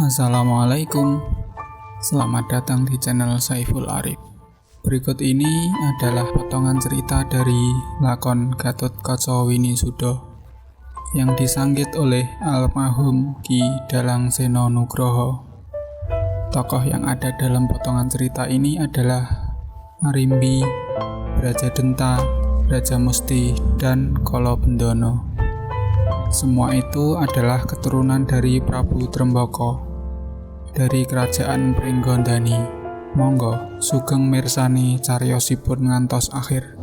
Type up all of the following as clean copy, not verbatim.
Assalamualaikum. Selamat datang di channel Saiful Arif. Berikut ini adalah potongan cerita dari lakon Gatotkaca Winisuda yang disanggit oleh almarhum Ki Dalang Sena Nugroho. Tokoh yang ada dalam potongan cerita ini adalah Arimbi, Brajadenta, Brajamusti, dan Kala Bendono. Semua itu adalah keturunan dari Prabu Trembaka dari kerajaan Pringgondani. Monggo sugeng mirsani cariyosipun ngantos akhir.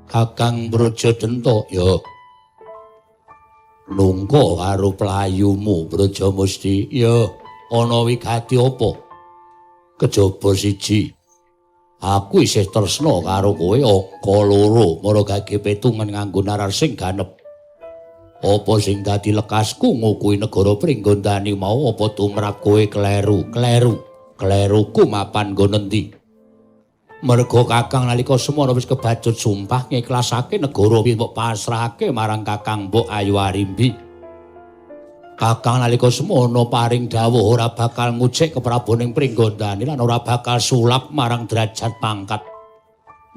Kakang Brajadenta ya lungguh karo playumu Brajamusti. Ya ana wigati apa? Kejaba siji, aku isih tresna karo kowe angka loro, mara gage petungan nganggo narar sing ganep. Apa sing dadi lekasku ngukui negara Pringgondani mau apa tumrap kowe kleru? Kleruku mapan nggo nendi? Merga Kakang nalika semana wis kebacut sumpah ngiklasake negara mbok pasrahake marang Kakang Mbok Ayu Arimbi. Kakang nalika semana paring dawuh ora bakal ngucik kepraboning Pringgondani lan ora bakal sulap marang derajat pangkat.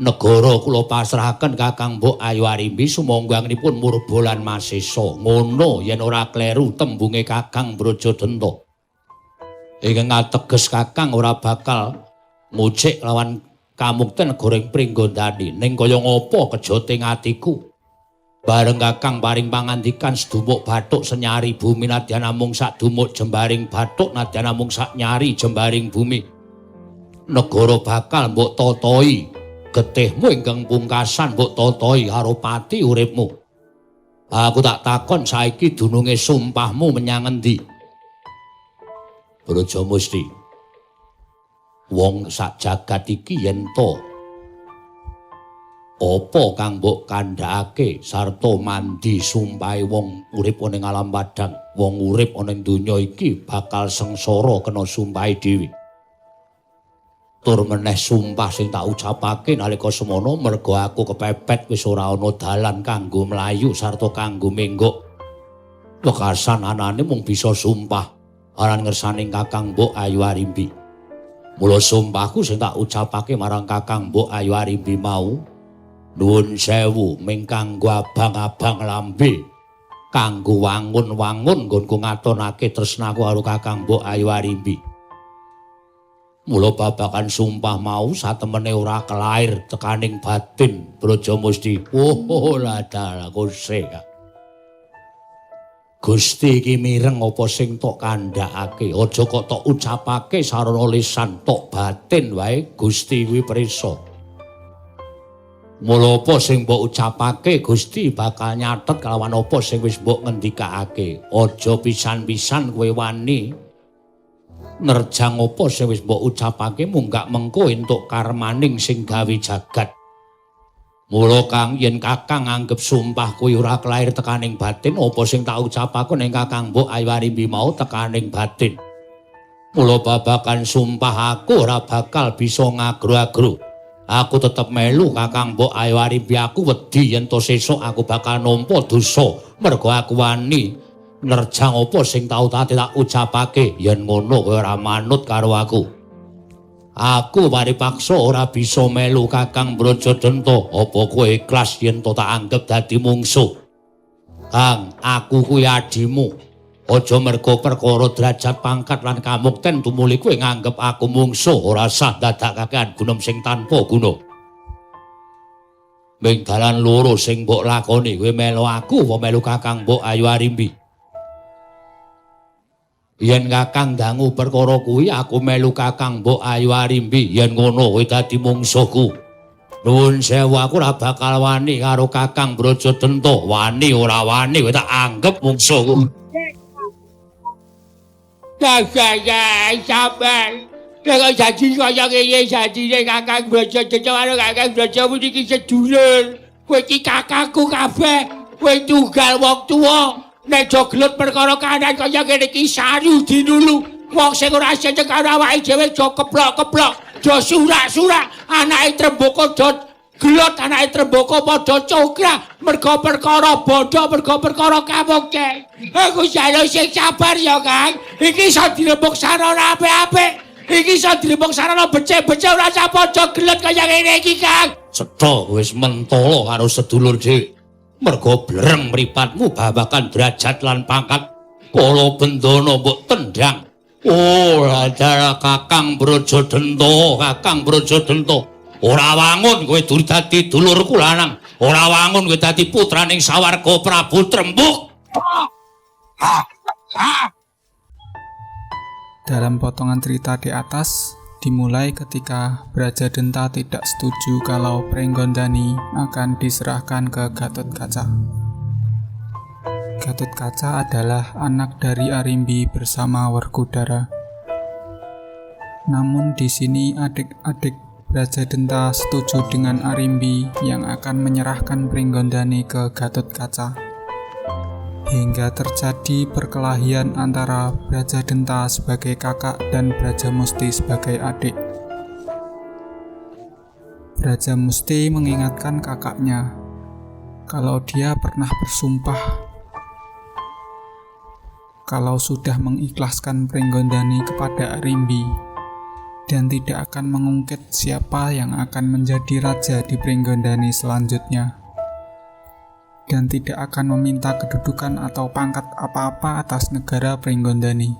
Negara kula pasrahaken Kakang Mbok Ayu Arimbi sumangganipun murba lan masesa. Ngono yen ora kleru tembunge Kakang Brajadenta. Ingkang ateges Kakang ora bakal ngucik lawan kamukten negara Pringgondani. Ning kaya ngapa kejoting atiku? Bareng Kakang paring pangandikan sedumuk bathuk senyari bumi nadyan namung sak dumuk jembaring bathuk nadyan namung sak nyari jembaring bumi. Negara bakal mbok totohi. Getihmu ingkang pungkasan mbok totohi karo pati uripmu. Aku tak takon saiki dununge sumpahmu menyang endi? Brajamusti. Wong sak jagat iki yen to apa kang mbok kandhakake sarta mandi sumpahe wong urip ana ing alam padang, wong urip ana ing donya iki bakal sengsara kena sumpahe dhewe. Tur meneh sumpah sing tak ucapake nalika semana merga aku kepepet wis ora ana dalan kanggo mlayu sarta kanggo menggok. Wekasan anane mung bisa sumpah aran ngersaning Kakang Mbok Ayu Arimbi. Mula sumpahku sing tak ucapake marang Kakang Mbok Ayu Arimbi mau, nuwun sewu ming kanggo abang-abang lambe, kanggo wangun-wangun nggonku ngatonake tresnaku karo Kakang Mbok Ayu Arimbi. Mula babakan sumpah mau satemene ora kelair tekaning batin Brajamusti. Oh la dalah Gusti. Gusti iki mireng apa sing tok kandhakake, aja kok tok ucapake sarana lisan, tok batin wae Gusti kuwi pirsa. Mula apa sing mbok ucapake Gusti bakal nyatet kalawan apa sing wis mbok ngendikake. Aja pisan-pisan kowe wani nerjang apa sing wis mbok ucapake munggak mengko entuk karmaning sing gawe jagat. Mula Kang yen Kakang anggap sumpah kuwi ora kelair tekaning batin, apa sing tak ucapake ning Kakang Mbok Ayu Arimbi mau tekaning batin. Mula babakan sumpah aku ora bakal bisa ngagro-agro. Aku tetep melu Kakang Mbok Ayu Arimbi, aku wedi yen to sesuk aku bakal nampa dosa mergo aku wani nerjang apa sing tau tak ucapake. Yen ngono kowe ora manut karo aku. Aku paripaksa ora bisa melu Kakang Brajadenta. Apa kowe ikhlas yen to tak anggap dadi mungsuh? Kang, aku kuwi adimu. Aja merga perkara derajat pangkat lan kamukten tumuli kowe nganggep aku mungsuh, ora sah dadakake gunem sing tanpa guna. Ming dalan loro sing mbok lakoni, kowe melu aku apa melu Kakang Mbok Ayu Arimbi? Yen Kakang dangu perkara kuwi aku melu Kakang Mbok Ayu Arimbi. Yen ngono kowe dadi mungsuhku. Nuwun sewu aku ora bakal wani karo Kakang Brajadenta. Wani ora wani kowe tak anggap mungsuhku. Ya sabar. Nek janji kaya ngene janjine Kakang Brajadenta karo Kakang Brajamusti iki sedulur. Kowe iki kakangku kabeh. Kowe tunggal wong tuwa. Nek joglet perkara kanan kaya ngene iki saru dinulu. Wong sing ora seneng karo awake dhewe aja keplok-keplok, aja surak-surak. Anake Trembaka aja Gelut anake Trembaka padha congkrah merga perkara bodho, merga perkara kamungke. Aku jaluk sing sabar ya, Kang. Iki iso dirembuk sarana apik-apik. Iki iso dirembuk sarana becik-becik ora usah padha gelut kaya ngene iki, Kang. Cetha wis mentala karo sedulur dhewe. Merga blereng mripatmu babagan derajat lan pangkat. Kala bendana mbok tendang. Oh, ladara Kakang Brajadenta, Kakang Brajadenta. Ora wangun kowe dur dadi dulurku lanang. Ora wangun kowe dadi putraning Sawarga Prabu Trembuk. Dalam potongan cerita di atas, dimulai ketika Brajadenta tidak setuju kalau Pringgondani akan diserahkan ke Gatotkaca. Gatotkaca adalah anak dari Arimbi bersama Werkudara. Namun di sini adik-adik Brajadenta setuju dengan Arimbi yang akan menyerahkan Pringgondani ke Gatotkaca. Hingga terjadi perkelahian antara Brajadenta sebagai kakak dan Brajamusti sebagai adik. Brajamusti mengingatkan kakaknya kalau dia pernah bersumpah kalau sudah mengikhlaskan Pringgondani kepada Arimbi dan tidak akan mengungkit siapa yang akan menjadi raja di Pringgondani selanjutnya, dan tidak akan meminta kedudukan atau pangkat apa-apa atas negara Pringgondani.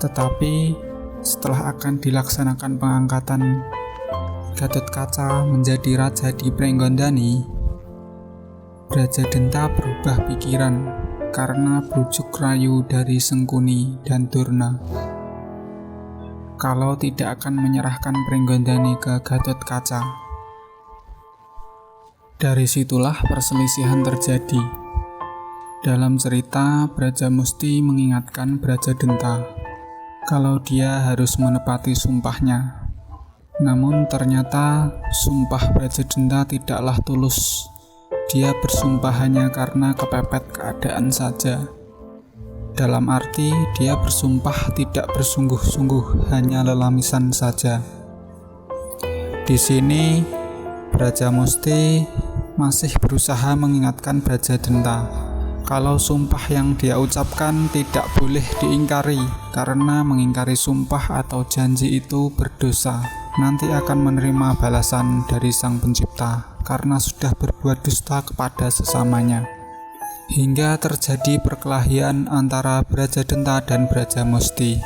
Tetapi setelah akan dilaksanakan pengangkatan Gatotkaca menjadi raja di Pringgondani, Brajadenta berubah pikiran karena bujuk rayu dari Sengkuni dan Durna kalau tidak akan menyerahkan Pringgondani ke Gatotkaca. Dari situlah perselisihan terjadi. Dalam cerita, Brajamusti mengingatkan Brajadenta kalau dia harus menepati sumpahnya. Namun ternyata sumpah Brajadenta tidaklah tulus. Dia bersumpah hanya karena kepepet keadaan saja. Dalam arti, dia bersumpah tidak bersungguh-sungguh, hanya lelamisan saja. Di sini, Brajamusti masih berusaha mengingatkan Brajadenta kalau sumpah yang dia ucapkan tidak boleh diingkari, karena mengingkari sumpah atau janji itu berdosa. Nanti akan menerima balasan dari Sang Pencipta karena sudah berbuat dusta kepada sesamanya. Hingga terjadi perkelahian antara Brajadenta dan Brajamusti.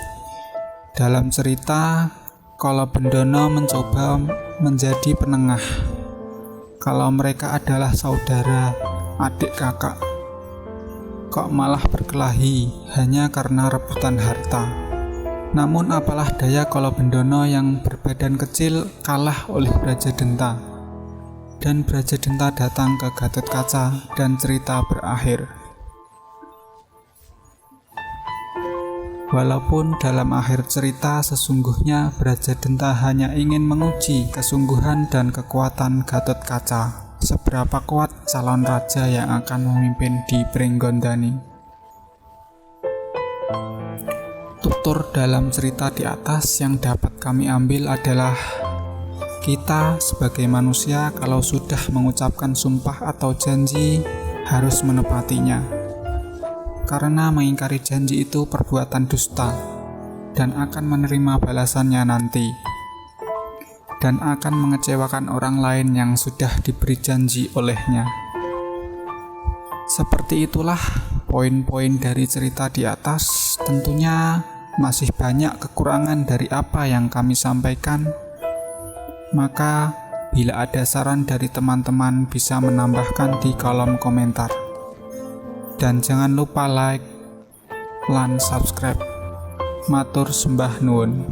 Dalam cerita, Kala Bendana mencoba menjadi penengah. Kalau mereka adalah saudara, adik kakak, kok malah berkelahi hanya karena rebutan harta. Namun apalah daya Kala Bendana yang berbadan kecil kalah oleh Brajadenta. Dan Brajadenta datang ke Gatotkaca dan cerita berakhir. Walaupun dalam akhir cerita sesungguhnya Brajadenta hanya ingin menguji kesungguhan dan kekuatan Gatotkaca, seberapa kuat calon raja yang akan memimpin di Pringgondani. Tutur dalam cerita di atas yang dapat kami ambil adalah kita sebagai manusia kalau sudah mengucapkan sumpah atau janji harus menepatinya. Karena mengingkari janji itu perbuatan dusta dan akan menerima balasannya nanti. Dan akan mengecewakan orang lain yang sudah diberi janji olehnya. Seperti itulah poin-poin dari cerita di atas. Tentunya masih banyak kekurangan dari apa yang kami sampaikan. Maka bila ada saran dari teman-teman bisa menambahkan di kolom komentar. Dan jangan lupa like, lan subscribe. Matur sembah nuwun.